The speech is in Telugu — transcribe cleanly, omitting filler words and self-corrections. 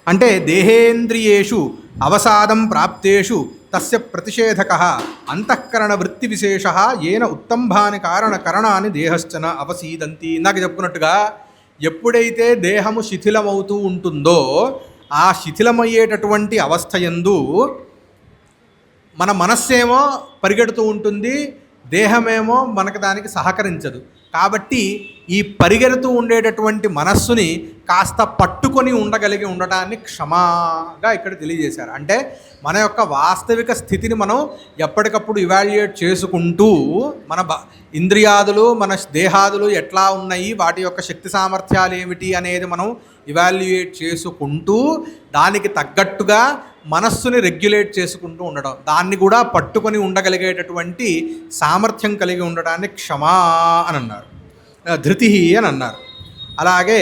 అంటే దేహేంద్రియేషు అవసాదం ప్రాప్తేషు తస్య ప్రతిషేధక అంతఃకరణ వృత్తి విశేష ఏన ఉత్తంభాని కరణాన్ని దేహశ్చన అవసీదంతి. ఇందాక చెప్పుకున్నట్టుగా ఎప్పుడైతే దేహము శిథిలమవుతూ ఉంటుందో ఆ శిథిలమయ్యేటటువంటి అవస్థ యందు మన మనస్సేమో పరిగెడుతూ ఉంటుంది, దేహమేమో మనకు దానికి సహకరించదు. కాబట్టి ఈ పరిగెడుతూ ఉండేటటువంటి మనస్సుని కాస్త పట్టుకొని ఉండటాన్ని క్షమాగా ఇక్కడ తెలియజేశారు. అంటే మన యొక్క వాస్తవిక స్థితిని మనం ఎప్పటికప్పుడు ఇవాల్యుయేట్ చేసుకుంటూ మన ఇంద్రియాదులు మన దేహాదులు ఎట్లా ఉన్నాయి, వాటి యొక్క శక్తి సామర్థ్యాలు ఏమిటి అనేది మనం ఇవాల్యుయేట్ చేసుకుంటూ దానికి తగ్గట్టుగా మనస్సుని రెగ్యులేట్ చేసుకుంటూ ఉండడం, దాన్ని కూడా పట్టుకొని ఉండగలిగేటటువంటి సామర్థ్యం కలిగి ఉండడాన్ని క్షమా అని అన్నారు, ధృతి అని అన్నారు. అలాగే